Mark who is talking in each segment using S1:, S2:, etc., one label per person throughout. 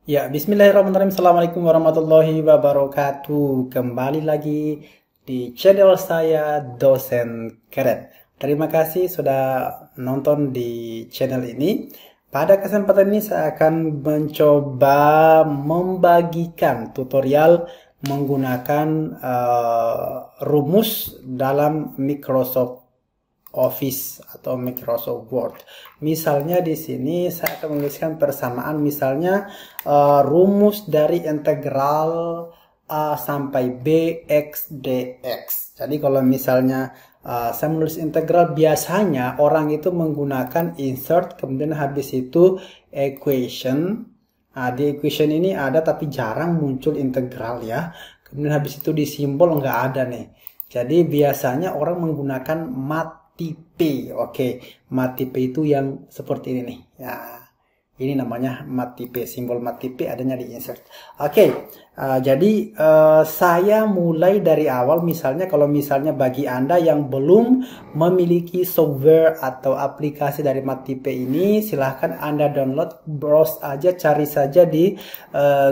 S1: Ya, bismillahirrahmanirrahim. Assalamualaikum warahmatullahi wabarakatuh. Kembali lagi di channel saya, Dosen Keren. Terima kasih sudah nonton di channel ini. Pada kesempatan ini saya akan mencoba membagikan tutorial menggunakan rumus dalam Microsoft Office atau Microsoft Word. Misalnya di sini saya akan menuliskan persamaan, misalnya rumus dari integral A sampai B X dx. Jadi kalau misalnya saya menulis integral, biasanya orang itu menggunakan insert, kemudian habis itu equation. Nah, di equation ini ada tapi jarang muncul integral ya. Kemudian habis itu di simbol nggak ada nih. Jadi biasanya orang menggunakan matip. Oke, matip itu yang seperti ini nih. Ya, ini namanya matip. Simbol matip adanya di insert. Oke, jadi saya mulai dari awal. Misalnya kalau misalnya bagi Anda yang belum memiliki software atau aplikasi dari matip ini, silahkan Anda download, browse aja, cari saja di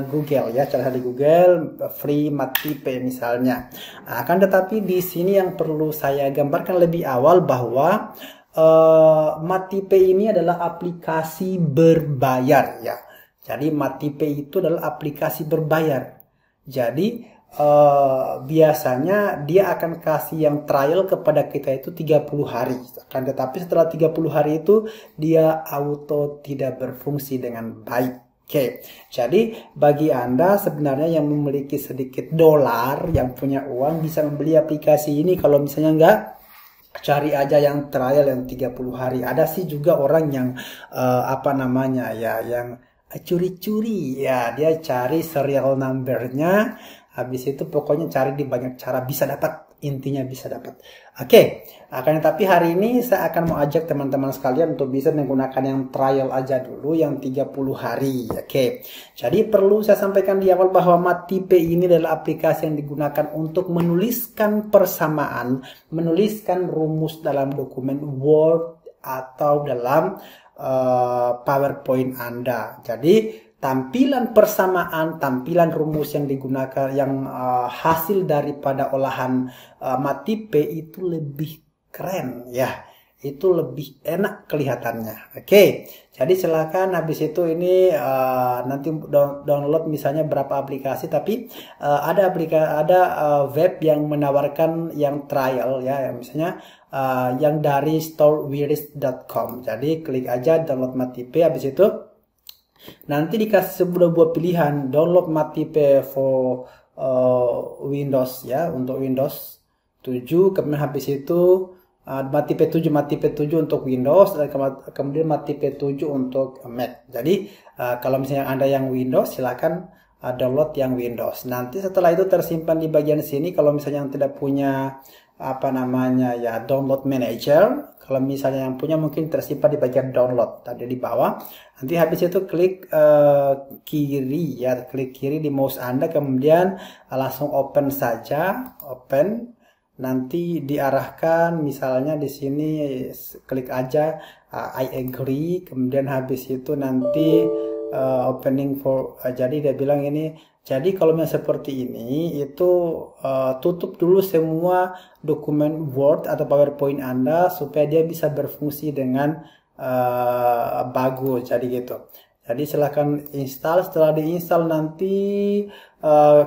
S1: Google ya, cari di Google free matip misalnya. Akan tetapi di sini yang perlu saya gambarkan lebih awal bahwa Matip ini adalah aplikasi berbayar ya. Jadi Matip itu adalah aplikasi berbayar. Jadi biasanya dia akan kasih yang trial kepada kita itu 30 hari. Akan tetapi setelah 30 hari itu dia auto tidak berfungsi dengan baik. Oke, jadi bagi Anda sebenarnya yang memiliki sedikit dolar, yang punya uang, bisa membeli aplikasi ini. Kalau misalnya enggak, cari aja yang trial yang 30 hari. Ada sih juga orang yang apa namanya ya, yang curi-curi ya, dia cari serial numbernya, habis itu pokoknya cari di banyak cara, bisa dapat, intinya bisa dapat. Oke, akan tapi hari ini saya akan mau ajak teman-teman sekalian untuk bisa menggunakan yang trial aja dulu, yang 30 hari. Oke, jadi perlu saya sampaikan di awal bahwa Matip ini adalah aplikasi yang digunakan untuk menuliskan persamaan, menuliskan rumus dalam dokumen Word atau dalam PowerPoint Anda. Jadi tampilan persamaan, tampilan rumus yang digunakan, yang hasil daripada olahan Matip itu lebih keren ya. Itu lebih enak kelihatannya. Oke, jadi silakan habis itu ini nanti download misalnya berapa aplikasi, tapi ada web yang menawarkan yang trial ya, yang misalnya yang dari storewiris.com. Jadi klik aja download Matip, habis itu nanti dikasih sebuah buah pilihan, download Matip for Windows ya, untuk Windows 7, kemudian habis itu Matip 7 untuk Windows, dan kemudian Matip 7 untuk Mac. Jadi kalau misalnya Anda yang Windows, silakan download yang Windows. Nanti setelah itu tersimpan di bagian sini. Kalau misalnya yang tidak punya apa namanya ya, download manager, kalau misalnya yang punya mungkin tersimpan di bagian download tadi di bawah. Nanti habis itu klik kiri ya, klik kiri di mouse Anda, kemudian langsung open saja, open. Nanti diarahkan misalnya di sini, klik aja I agree, kemudian habis itu nanti opening for, jadi dia bilang ini, jadi kalau yang seperti ini itu tutup dulu semua dokumen Word atau PowerPoint Anda supaya dia bisa berfungsi dengan bagus, jadi gitu. Jadi silahkan install. Setelah diinstal nanti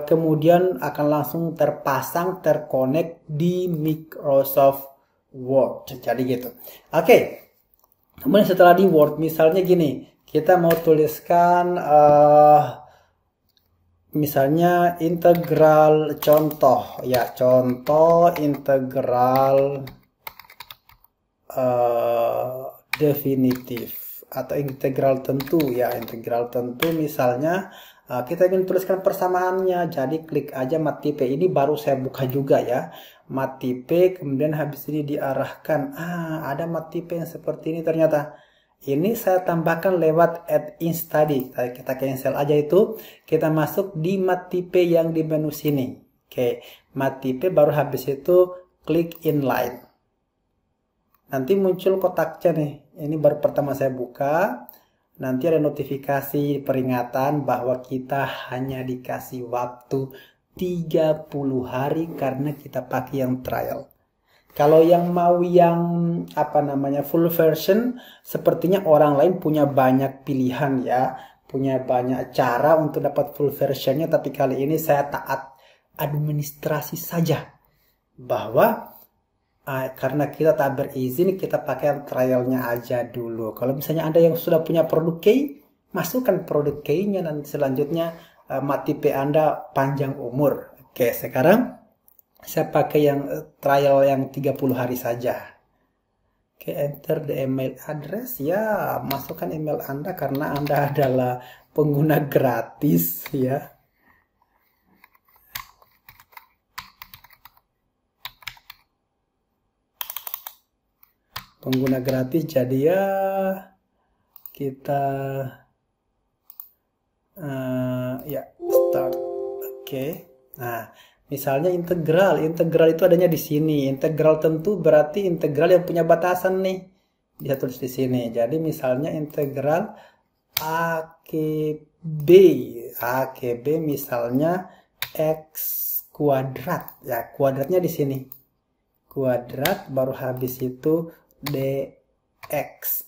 S1: kemudian akan langsung terpasang, terkonek di Microsoft Word. Jadi gitu. Oke. Kemudian setelah di Word, misalnya gini, kita mau tuliskan misalnya integral contoh ya, contoh integral definitif atau integral tentu ya, integral tentu misalnya kita ingin tuliskan persamaannya. Jadi klik aja Matip. Ini baru saya buka juga ya, Matip, kemudian habis ini diarahkan, ada Matip yang seperti ini ternyata. Ini saya tambahkan lewat add-ins tadi. Kita cancel aja itu, kita masuk di Matip yang di menu sini. Oke, Matip, baru habis itu klik inline. Nanti muncul kotaknya nih. Ini baru pertama saya buka. nanti ada notifikasi peringatan bahwa kita hanya dikasih waktu 30 hari karena kita pakai yang trial. Kalau yang mau yang full version, sepertinya orang lain punya banyak pilihan ya, punya banyak cara untuk dapat full versionnya, tapi kali ini saya taat administrasi saja, bahwa karena kita tak berizin, kita pakai yang trialnya aja dulu. Kalau misalnya Anda yang sudah punya produk key, masukkan produk key-nya, dan selanjutnya MatTP Anda panjang umur. Oke, sekarang saya pakai yang trial yang 30 hari saja. Oke, enter the email address. Ya, masukkan email Anda karena Anda adalah pengguna gratis ya. Pengguna gratis, jadi ya kita ya start. Oke. Nah, misalnya integral itu adanya di sini. Integral tentu berarti integral yang punya batasan nih. Bisa tulis di sini. Jadi misalnya integral AKB misalnya x kuadrat. Ya, kuadratnya di sini. Kuadrat baru habis itu dx.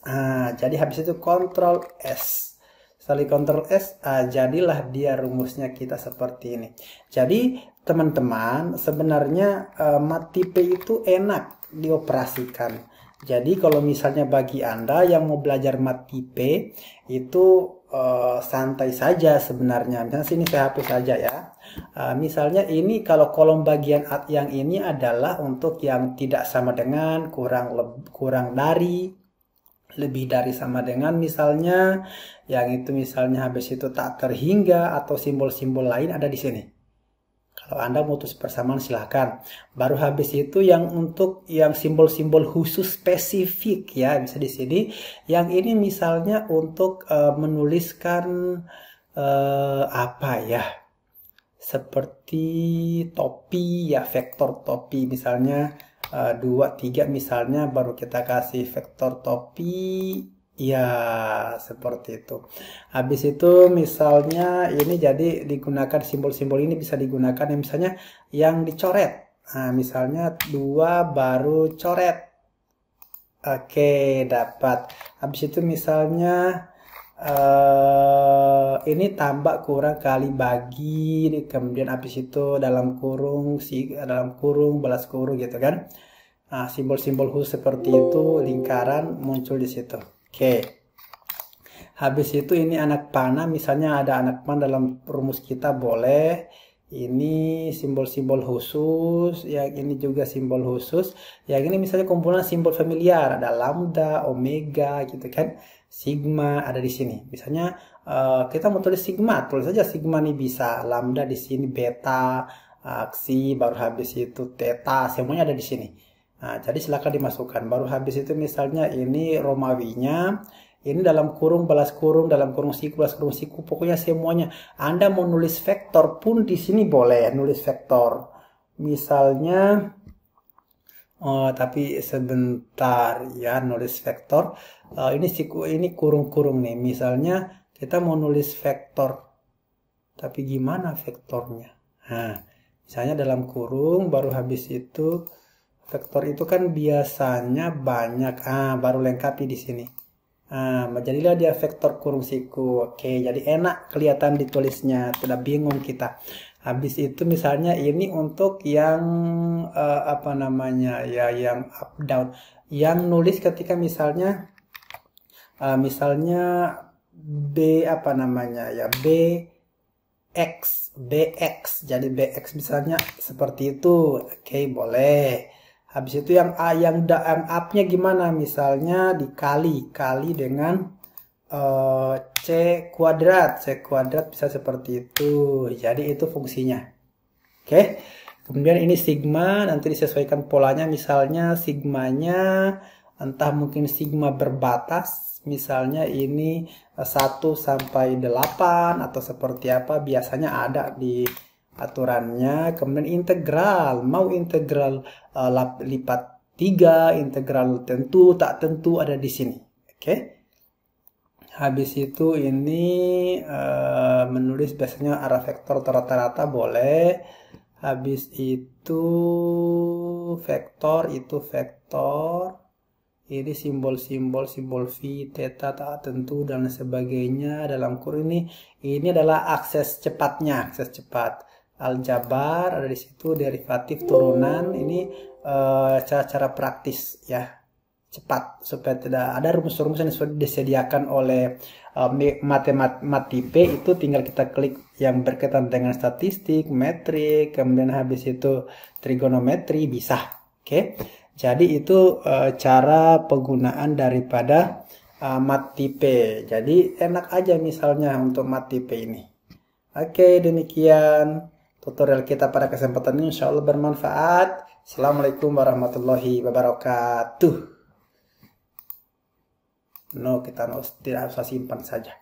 S1: Jadi habis itu Ctrl S. Setelah Ctrl S, jadilah dia rumusnya kita seperti ini. Jadi teman-teman, sebenarnya MatTP itu enak dioperasikan. Jadi kalau misalnya bagi Anda yang mau belajar MatTP itu santai saja sebenarnya. Misalnya sini saya hapus saja ya. Misalnya ini kalau kolom bagian yang ini adalah untuk yang tidak sama dengan, kurang dari, lebih dari, sama dengan, misalnya yang itu misalnya habis itu tak terhingga atau simbol-simbol lain ada di sini. Kalau Anda mau tulis persamaan silahkan. Baru habis itu yang untuk yang simbol-simbol khusus spesifik ya bisa di sini. Yang ini misalnya untuk menuliskan apa ya? Seperti topi ya, vektor topi misalnya 2, 3 misalnya, baru kita kasih vektor topi ya seperti itu. Habis itu misalnya ini jadi digunakan simbol-simbol ini bisa digunakan yang misalnya yang dicoret. Nah, misalnya 2 baru coret. Oke, dapat. Habis itu misalnya ini tambah kurang kali bagi, kemudian habis itu dalam kurung balas kurung gitu kan. Nah, simbol-simbol khusus seperti itu, lingkaran muncul di situ. Oke. Habis itu ini anak panah, misalnya ada anak panah dalam rumus kita boleh. Ini simbol-simbol khusus, yang ini juga simbol khusus. Yang ini misalnya kumpulan simbol familiar, ada lambda, omega gitu kan. Sigma ada di sini. Misalnya kita mau tulis sigma, tulis saja sigma nih bisa. Lambda di sini, beta, aksi, baru habis itu theta, semuanya ada di sini. Nah, jadi silakan dimasukkan. Baru habis itu misalnya ini Romawinya, ini dalam kurung, balas kurung, dalam kurung siku, balas kurung siku, pokoknya semuanya. Anda mau nulis vektor pun di sini boleh nulis vektor. Misalnya tapi sebentar ya, nulis vektor. Ini kurung-kurung nih. Misalnya kita mau nulis vektor. Tapi gimana vektornya? Nah, misalnya dalam kurung baru habis itu vektor itu kan biasanya banyak. Baru lengkapi di sini. Jadilah dia vektor kurung siku. Oke, jadi enak kelihatan ditulisnya, tidak bingung kita. Habis itu misalnya ini untuk yang yang up down, yang nulis ketika misalnya bx, jadi bx misalnya seperti itu. Oke, boleh. Habis itu yang up-nya gimana? Misalnya dikali dengan C kuadrat bisa seperti itu. Jadi itu fungsinya. Oke. Kemudian ini sigma, nanti disesuaikan polanya. Misalnya sigmanya entah mungkin sigma berbatas. Misalnya ini 1 sampai 8 atau seperti apa. Biasanya ada di aturannya. Kemudian integral, mau integral lipat 3, integral tentu, tak tentu ada di sini. Oke. Habis itu ini menulis biasanya arah vektor atau rata-rata boleh. Habis itu vektor, ini simbol-simbol, simbol V, theta, tak tentu dan sebagainya dalam kurung ini adalah akses cepatnya, akses cepat. Aljabar ada di situ, derivatif turunan, ini cara-cara praktis ya, cepat supaya tidak ada rumus-rumus yang sudah disediakan oleh Matipe. Itu tinggal kita klik yang berkaitan dengan statistik, metrik, kemudian habis itu trigonometri bisa. Oke. Jadi itu cara penggunaan daripada Matipe. Jadi enak aja misalnya untuk Matipe ini. Oke, demikian tutorial kita pada kesempatan ini, insya Allah bermanfaat. Assalamualaikum warahmatullahi wabarakatuh. No, kita tidak usah simpan saja.